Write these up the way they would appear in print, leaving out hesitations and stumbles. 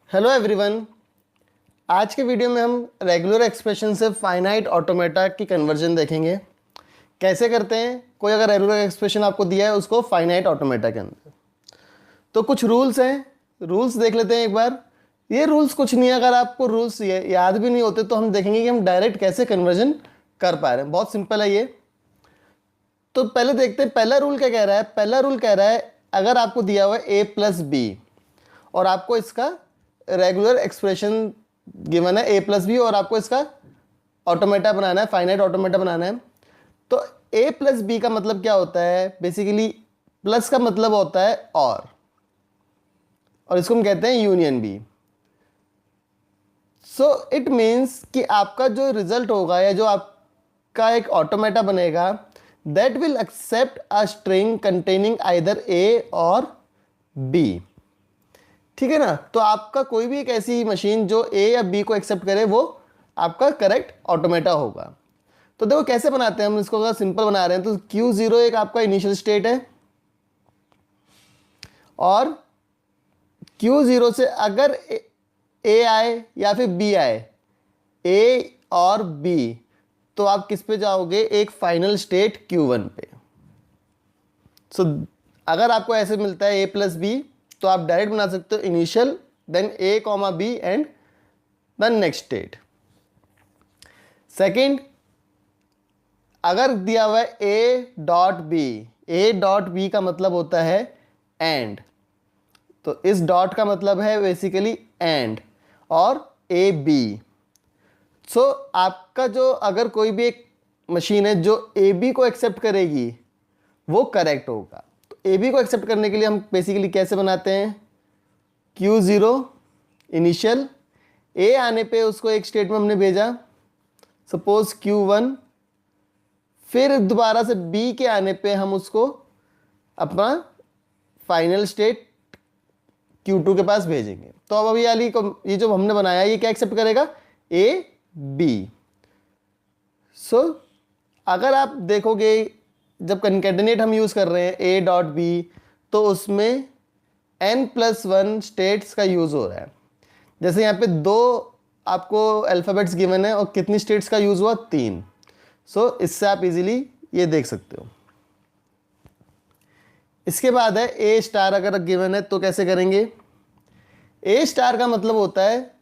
Hello everyone. आज के video में हम रेगुलर एक्सप्रेशन से फाइनाइट ऑटोमेटा की कन्वर्जन देखेंगे। कैसे करते हैं, कोई अगर रेगुलर एक्सप्रेशन आपको दिया है उसको फाइनाइट ऑटोमेटा के अंदर। तो कुछ रूल्स हैं, रूल्स देख लेते हैं एक बार। ये रूल्स कुछ नहीं है, अगर आपको रूल्स याद भी नहीं होते तो हम देखेंगे कि हम डायरेक्ट कैसे कन्वर्जन कर पा रहे हैं। बहुत सिंपल है ये। तो पहले देखते हैं पहला रूल क्या कह रहा है। पहला रूल कह रहा है अगर आपको दिया हुआ है a+b और आपको इसका रेगुलर एक्सप्रेशन गिवन है a+b और आपको इसका ऑटोमेटा बनाना है, फाइनाइट ऑटोमेटा बनाना है। तो a+b का मतलब क्या होता है, बेसिकली प्लस का मतलब होता है और इसको हम कहते हैं union B. So it means कि आपका जो रिजल्ट होगा या जो आपका एक ऑटोमेटा बनेगा that will accept a string containing either A और बी। ठीक है ना। तो आपका कोई भी एक ऐसी मशीन जो ए या बी को एक्सेप्ट करे वो आपका करेक्ट ऑटोमेटा होगा। तो देखो कैसे बनाते हैं हम इसको। अगर सिंपल बना रहे हैं तो Q0 एक आपका इनिशियल स्टेट है और Q0 से अगर ए आए या फिर बी आए, ए और बी, तो आप किस पे जाओगे, एक फाइनल स्टेट Q1 पे। सो अगर आपको ऐसे मिलता है a+b तो आप डायरेक्ट बना सकते हो initial then a, b and the next state. Second, अगर दिया हुआ है a.b का मतलब होता है एंड, तो इस डॉट का मतलब है बेसिकली एंड और a.b। सो आपका जो अगर कोई भी एक मशीन है जो a.b को एक्सेप्ट करेगी वो करेक्ट होगा। तो a.b को एक्सेप्ट करने के लिए हम बेसिकली कैसे बनाते हैं, Q0 इनिशियल, a आने पे उसको एक स्टेट में हमने भेजा सपोज Q1, फिर दोबारा से b के आने पे हम उसको अपना फाइनल स्टेट Q2 के पास भेजेंगे। तो अब अभी ये जो हमने बनाया ये क्या एक्सेप्ट करेगा, a.b। सो अगर आप देखोगे जब कंकैटिनेट हम यूज़ कर रहे हैं a.b तो उसमें n+1 स्टेट्स का यूज़ हो रहा है। जैसे यहाँ पे 2 आपको अल्फ़ाबेट्स गिवन है और कितनी स्टेट्स का यूज़ हुआ, 3। सो इससे आप इजीली ये देख सकते हो। इसके बाद है a* अगर गिवन है तो कैसे करेंगे। a* का मतलब होता है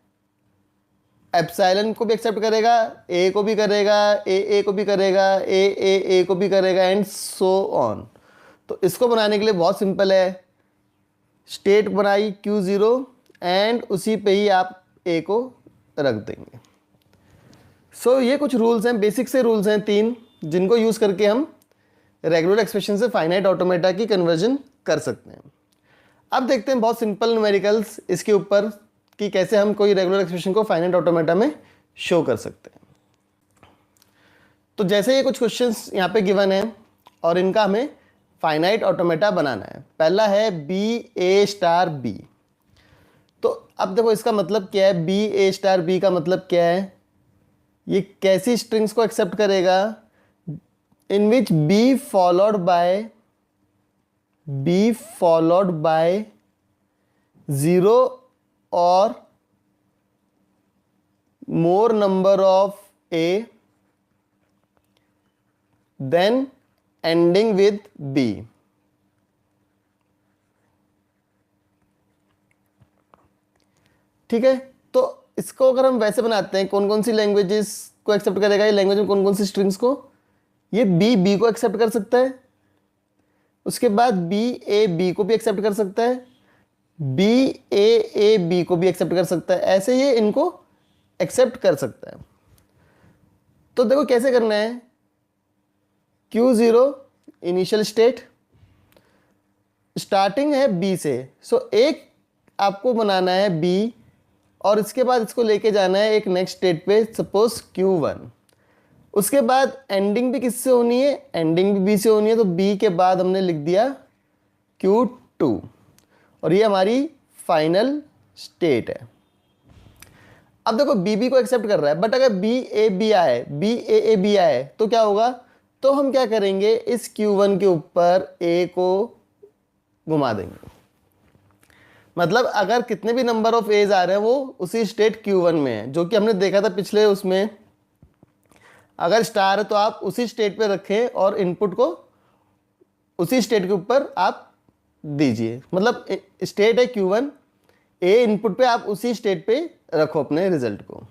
एप्सिलॉन को भी एक्सेप्ट करेगा, ए को भी करेगा, ए को भी करेगा, ए को भी करेगा एंड सो ऑन। तो इसको बनाने के लिए बहुत सिंपल है, स्टेट बनाई Q0 एंड उसी पे ही आप ए को रख देंगे। सो ये कुछ रूल्स हैं, बेसिक से रूल्स हैं 3, जिनको यूज़ करके हम रेगुलर एक्सप्रेशन से फाइनाइट ऑटोमेटा की कन्वर्जन कर सकते हैं। अब देखते हैं बहुत सिंपल न्यूमेरिकल्स इसके ऊपर कि कैसे हम कोई रेगुलर एक्सप्रेशन को फाइनाइट ऑटोमेटा में शो कर सकते हैं। तो जैसे ये कुछ क्वेश्चंस यहाँ पे गिवन है और इनका हमें फाइनाइट ऑटोमेटा बनाना है। पहला है b_a*b। तो अब देखो इसका मतलब क्या है, b_a*b का मतलब क्या है, ये कैसी स्ट्रिंग्स को एक्सेप्ट करेगा, इन विच b followed by 0 or more number of a then ending with b। ठीक है। तो इसको अगर हम वैसे बनाते हैं, कौन कौन सी लैंग्वेजेस को एक्सेप्ट करेगा, ये लैंग्वेज में कौन कौन सी स्ट्रिंग्स को, ये बी को एक्सेप्ट कर सकता है, उसके बाद b को भी एक्सेप्ट कर सकता है, b को भी एक्सेप्ट कर सकता है, ऐसे ये इनको एक्सेप्ट कर सकता है। तो देखो कैसे करना है, Q0 इनिशियल स्टेट, स्टार्टिंग है b से। सो एक आपको बनाना है b और इसके बाद इसको लेके जाना है एक नेक्स्ट स्टेट पे सपोज Q1। उसके बाद एंडिंग भी किससे होनी है, एंडिंग भी b से होनी है। तो b के बाद हमने लिख दिया Q2 और ये हमारी फाइनल स्टेट है। अब देखो b को एक्सेप्ट कर रहा है, बट अगर b आए तो क्या होगा, तो हम क्या करेंगे, इस Q1 के ऊपर a को घुमा देंगे। मतलब अगर कितने भी नंबर ऑफ एज आ रहे हैं वो उसी स्टेट Q1 में है, जो कि हमने देखा था पिछले उसमें। अगर स्टार है तो आप उसी स्टेट पे रखें और इनपुट को उसी स्टेट के ऊपर आप दीजिए। मतलब स्टेट है Q1, ए इनपुट पे आप उसी स्टेट पे रखो अपने रिजल्ट को।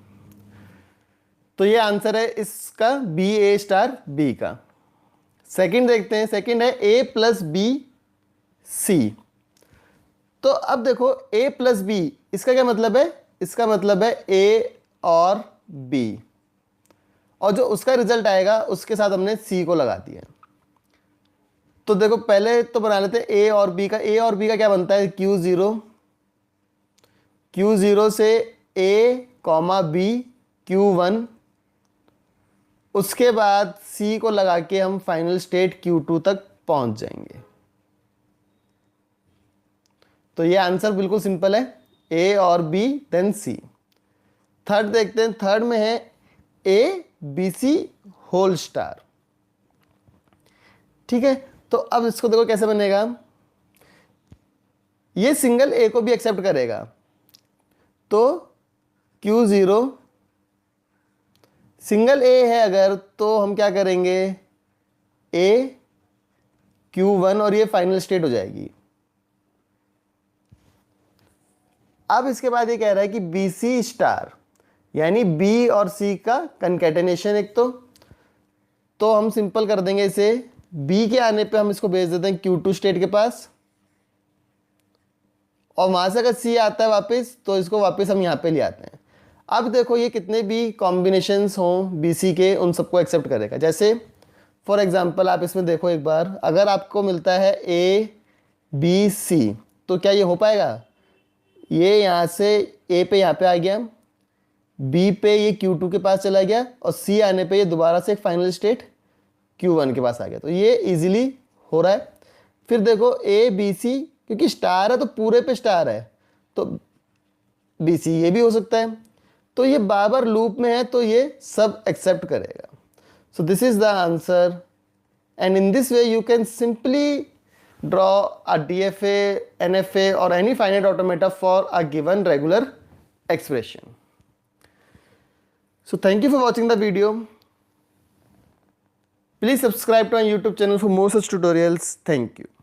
तो ये आंसर है इसका बी, ए स्टार बी का। सेकंड देखते हैं, सेकंड है ए प्लस बी सी। तो अब देखो a प्लस बी, इसका क्या मतलब है? इसका मतलब है a और b, और जो उसका रिजल्ट आएगा उसके साथ हमने c को लगा दिया। तो देखो पहले तो बना लेते हैं a और b का। a और b का क्या बनता है? Q0 से a, b, Q1, उसके बाद c को लगा के हम फाइनल स्टेट Q2 तक पहुंच जाएंगे। तो ये आंसर बिल्कुल सिंपल है, ए और बी देन सी। थर्ड देखते हैं, थर्ड में है A B C whole star. ठीक है, तो अब इसको देखो कैसे बनेगा। ये सिंगल ए को भी एक्सेप्ट करेगा, तो Q0 सिंगल ए है अगर, तो हम क्या करेंगे, ए Q1 और ये फाइनल स्टेट हो जाएगी। अब इसके बाद ये कह रहा है कि बी सी स्टार, यानी बी और सी का कंकैटेनेशन एक। तो हम सिंपल कर देंगे इसे, बी के आने पे हम इसको भेज देते हैं Q2 स्टेट के पास, और वहां से अगर सी आता है वापस तो इसको वापस हम यहाँ पे ले आते हैं। अब देखो ये कितने भी कॉम्बिनेशंस हों बी सी के, उन सबको एक्सेप्ट करेगा। जैसे फॉर एग्जांपल आप इसमें देखो एक बार, अगर आपको मिलता है ए बी सी, तो क्या ये हो पाएगा? ये यहाँ से ए पे यहाँ पे आ गया, बी पे ये Q2 के पास चला गया, और सी आने पे ये दोबारा से एक फाइनल स्टेट Q1 के पास आ गया। तो ये इजीली हो रहा है। फिर देखो ए बी सी, क्योंकि स्टार है तो पूरे पे स्टार है, तो बी सी ये भी हो सकता है। तो ये बार बार लूप में है, तो ये सब एक्सेप्ट करेगा। So this is the answer, and in this way you can simply draw a DFA, NFA or any finite automata for a given regular expression. So thank you for watching the video. Please subscribe to our YouTube channel for more such tutorials. Thank you.